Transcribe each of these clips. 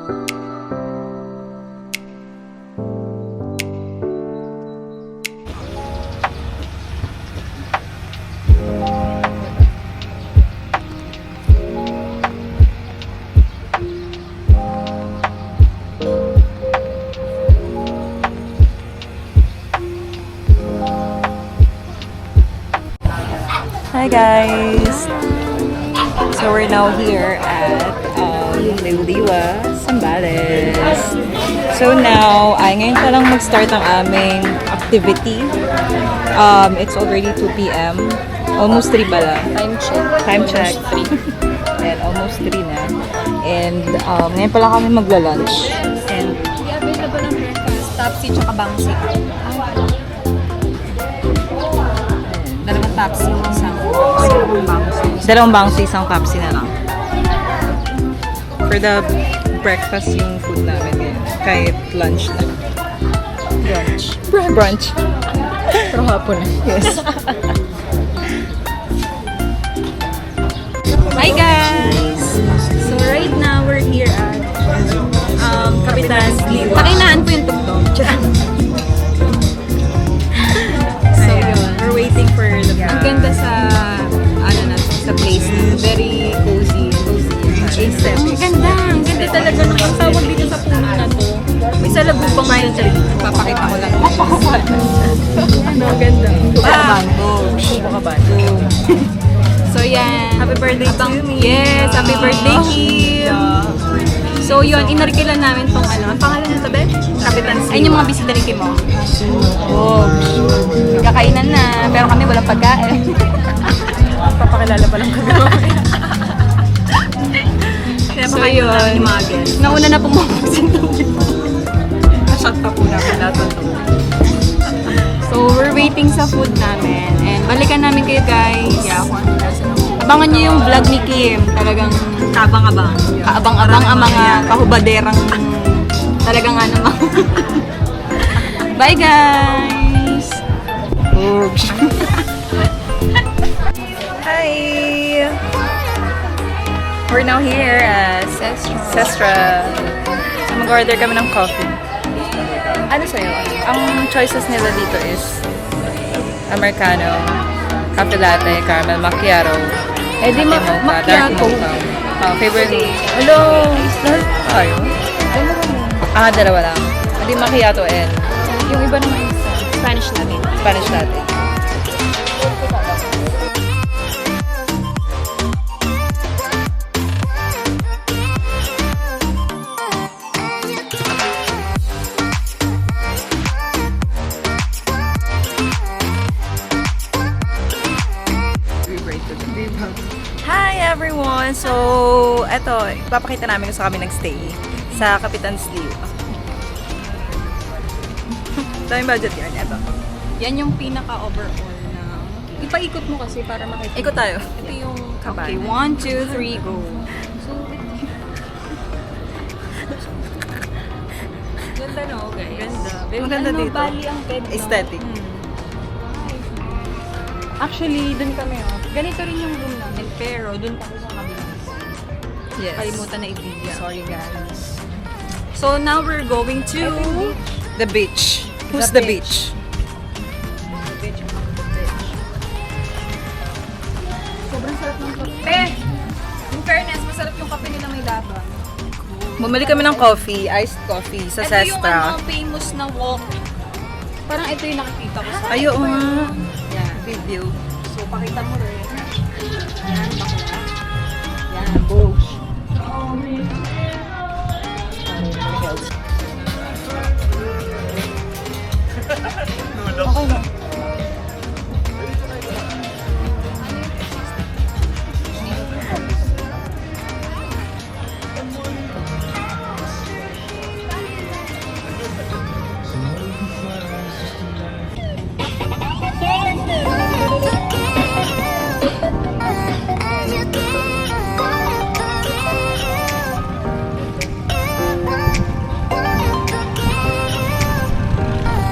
Hi guys! So we're now here at Liwliwa, Zambales. So now, ngayon pa lang mag-start ang aming activity. It's already 2 p.m. Almost 3 pala. Time check. 3. And almost 3 na. And ngayon pa lang kami magla-lunch. And available ng breakfast, Tapsi tsaka Bangsi. Dalawang Tapsi, dalawang bangso, isang Pepsi na lang. For the breakfast yung food namin ngayon. Kahit lunch na. Brunch. Pero hapon na. Yes. Hi guys! So right now, we're here at Kapitan's Liwa. Pakinaan po yung tugtog. So yun, we're waiting for the Ang ganda sa, sa place. Very cozy. Aesthetic. Ang ganda talaga ng tawag dito sa puno na to. May salabubang ngayon sa papakita ko lang. Ano, ganda. Baka-bando. So yan. Happy birthday to me. Yes, happy birthday, Kim. So yun, inarkilan namin tong ang pangalan ng tabi? Kapitan's Liwa. Ayun yung mga bisita ni Kim. Kakainan na, pero kami walang pagkain. Papakilala pa lang kami. So yun, nauna na pong mamasin to. Shot pa po namin lahat ng So we're waiting sa food namin. And balikan namin kayo guys. Abangan nyo yung vlog ni Kim. Talagang Kaabang-abang. kaabang-abang ang mga kahubaderang talagang mga. Bye guys! Hi! We're now here at Sestra. So mag-order kami ng coffee. Ano sa'yo? Ang choices nila dito is Americano, Cafe Latte, Caramel Macchiato, Eh di Dark Mocha. Favorite. Hello! Tayo? Dalawa lang. Hindi Macchiato and yung iba naman isa. Spanish latte. Hi everyone! So, eto, ipapakita namin kung saan kami nagstay sa Kapitan's Liwa. Daming budget yan, eto. Yan yung pinaka-overall na... Ipaikot mo kasi para makita. Ikot tayo. Ito yung Kabana. Okay, 1, 2, 3, go. So, ganda no, guys. Ganda. Maganda dito. Bali ang bed, no? Aesthetic. Actually, dun kami, ganito rin yung room namin, pero dun kami sa kabila. Yes. Kalimutan na i-video. Sorry, guys. So, now we're going to... The beach. Who's the beach? Sobrang sarap ng kape. In fairness, masarap yung kape nila may laba. Bumili kami ng coffee, iced coffee sa Ito yung Sestra. famous na walk. Parang ito yung nakikita ko sa Ayo nga. Yan. Video. So, pakita mo rin. Yan, bakla. Yan, bosh. Okay na.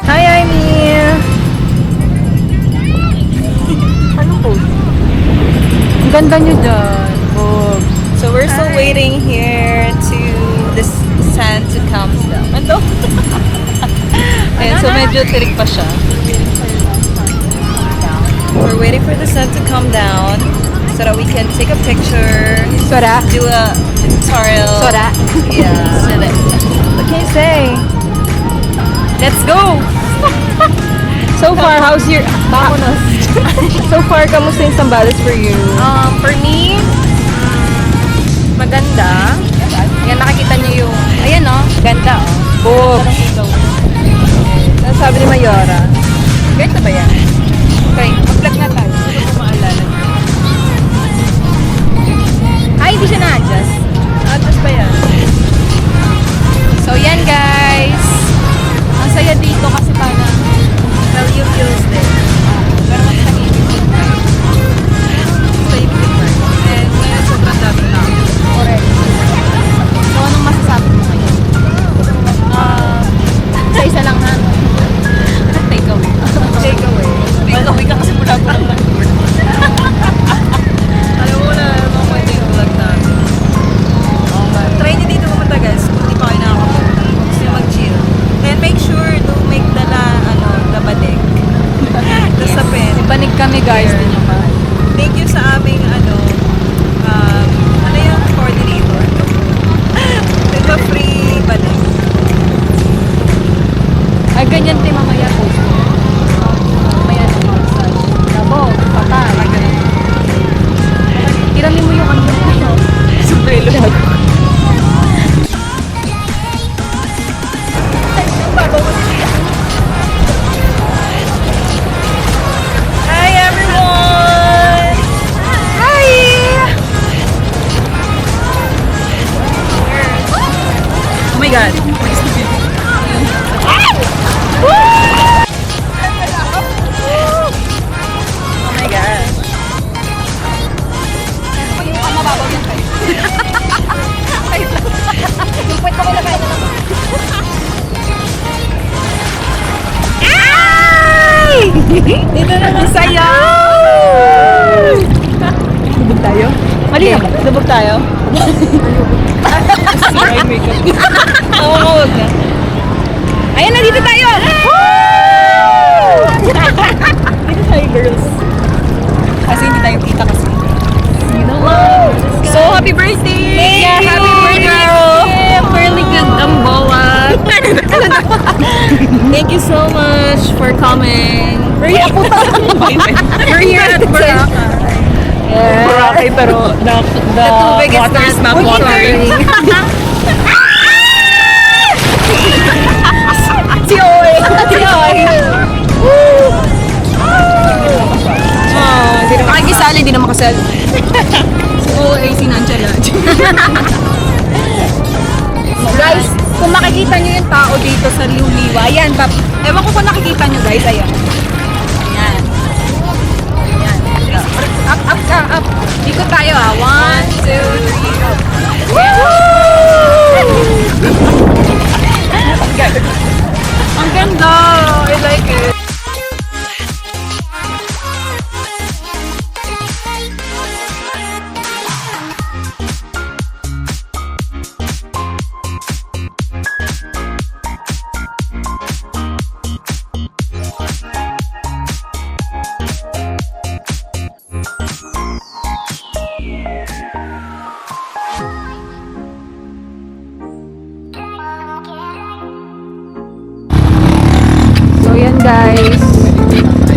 Hi, Amy! Anong pose? Ang ganda nyo dyan. So we're still waiting here to Medyo tirik pa siya. We're waiting for the sun to come down so that we can take a picture, Sora. do a tutorial. Sora. Yeah. What can you say? Let's go! So far, how's your... Bakonos. So far, kamusta yung Sambales for you? For me, maganda. Yan, nakikita niyo yung, ayan o, ganda o. Boobs. Ano sabi ni Mayora? Ganda ba yan? Okay, mag-vlog na tayo. Hindi ko maalala. Ay, hindi siya na-adjust. Na-adjust ba yan? So, yan guys. Ang saya dito kasi parang well, you feels din. Pero mas tahimik din tayo. Tahimik din tayo. And ngayon sobrang dami tao. Correct. So, anong masasabi mo ngayon? Isa-isa lang ha. Take away. Take away. Take away ka kasi mula pa lang nag-tour. Alam mo na, mga kwento yung vlog namin. Try niyo dito pumunta guys kung hindi pa kayo nakakapunta. Gusto niyo mag-chill. Then make sure to make the banig. The sapin. Panig kami guys. Thank you sa aming ano yung coordinator. Nagpa-free banig. Ay, ganyan din mamaya po. Mamaya na minsan. Labo, patay. Tiramin mo yung ano. Suprelo. Hi everyone! Hi! Oh my god. Oh my god. Dito naman sa'yo! Lubog tayo? Mali Okay. naman. Lubog tayo? Oo, huwag na. Ayan na, dito tayo! Dito tayo girls. Kasi hindi tayo kita kasi. So, happy birthday! Yeah, happy birthday! Fairly good Gamboa. Thank you so much for coming. We're here at Boracay. Yeah. Boracay, pero the Tubig is water is not watering. Si Oy. Si Oy. Hindi naman Makikisali, hindi na makasali. Si Oy, si Nanchela. Guys, kung makikita nyo yung tao dito sa Liuliwa, ayan, ewan ko kung nakikita nyo guys, ayan. Ayan. Ayan. Up, up ka, up. Dito tayo 1, 2, 3, go. Ang ganda! I like it. So yan guys,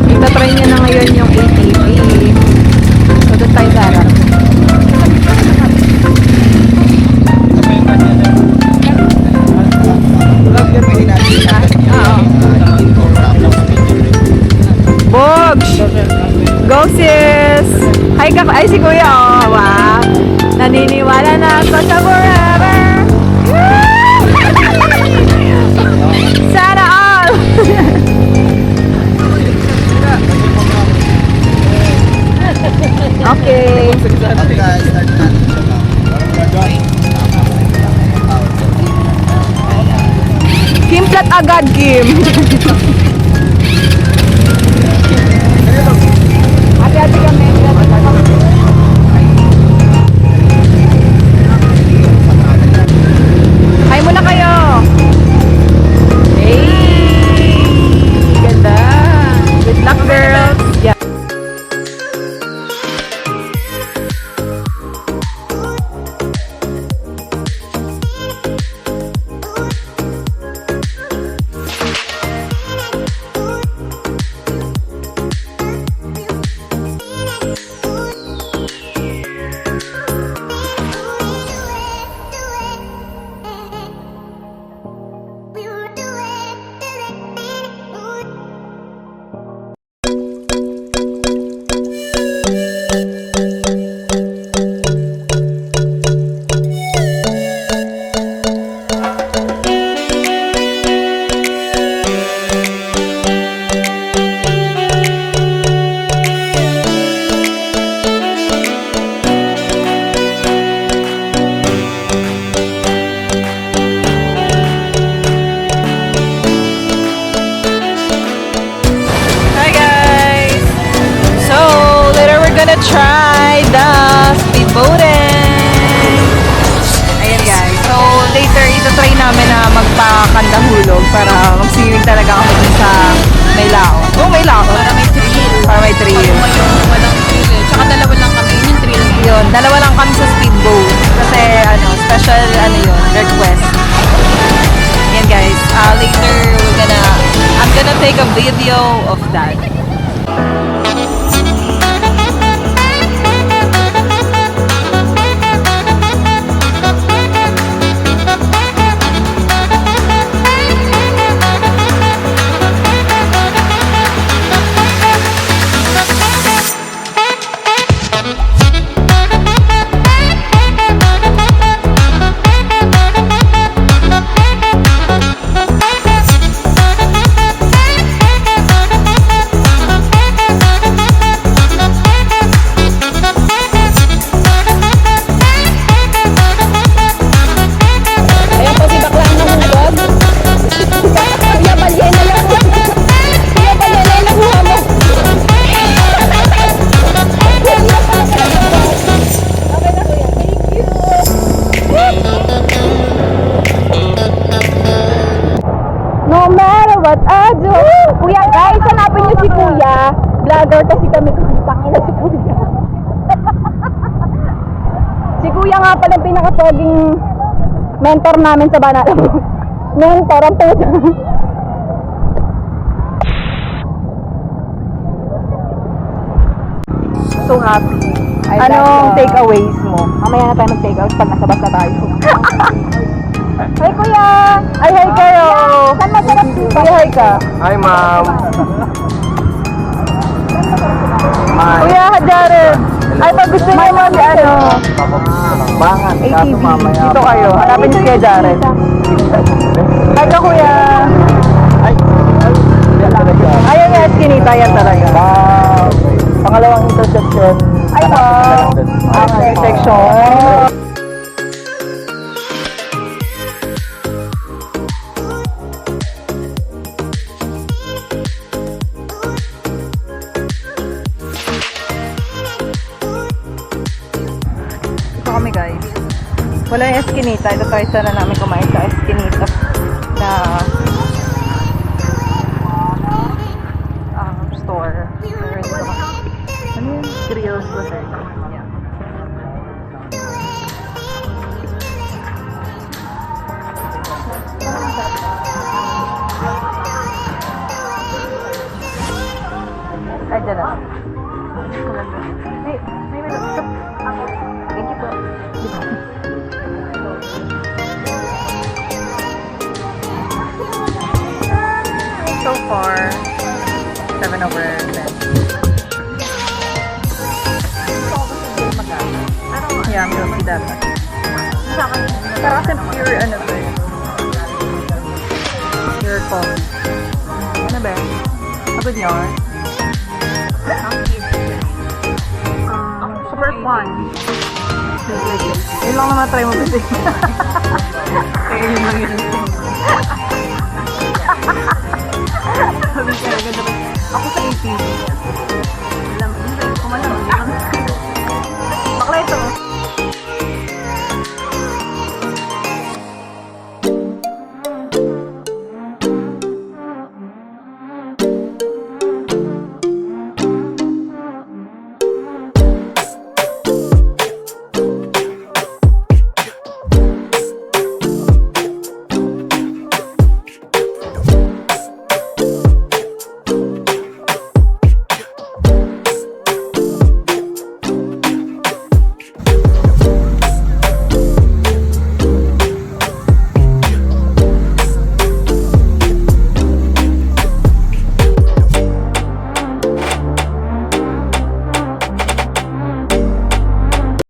itatry niya na ngayon yung ATV. So doon tayo darap. Bogs! Go sis! Hi ka, ay si Kuya, oh, wow! Naniniwala na ako sa forever! Sana all! Okay. Kimplat agad, Kim. Hati-hati kami. Hi muna kayo. Hey. matulog para mag-swimming talaga kami dun sa may laot. Oh, may laot. Para may thrill. Para may thrill. Ako yung walang thrill eh. Tsaka dalawa lang kami. Yun yung thrill. Yun, dalawa lang kami sa speedboat. Kasi, special, yun, request. Yan guys, later, I'm gonna take a video of that. No matter what I do. Kuya, guys, hanapin niyo si Kuya. Vlogger kasi kami. Tangina si Kuya. Si Kuya nga pala yung pinakapoging mentor namin sa Banana. Mentor, ang puto. So happy. Anong takeaways mo? Mamaya na tayo mag-take out pag nasa bus na tayo. Hi, Kuya! Ay, hi kayo! Saan masarap dito? Kuya, hi ka. Hi, ma'am. Kuya, Jared. Ay, pag gusto niyo Bangan. ATV. Dito kayo. Hanapin niyo si Kuya Jared. Hi ka, Kuya. Ayun nga, skinita yan talaga. Pangalawang intersection. Ay, wow. Intersection. Ito kami guys. Wala yung Eskinita. Ito tayo sana namin kumain sa Eskinita na store. Ano yun? Grills ba sir? Yeah. Ay, dyan na. Thank you po. So far, 7/10. Yeah, milk tea dapat. Pero kasi pure pure coffee. Ano ba? Pagod niyo? Super fun. Yun lang naman try mo kasi.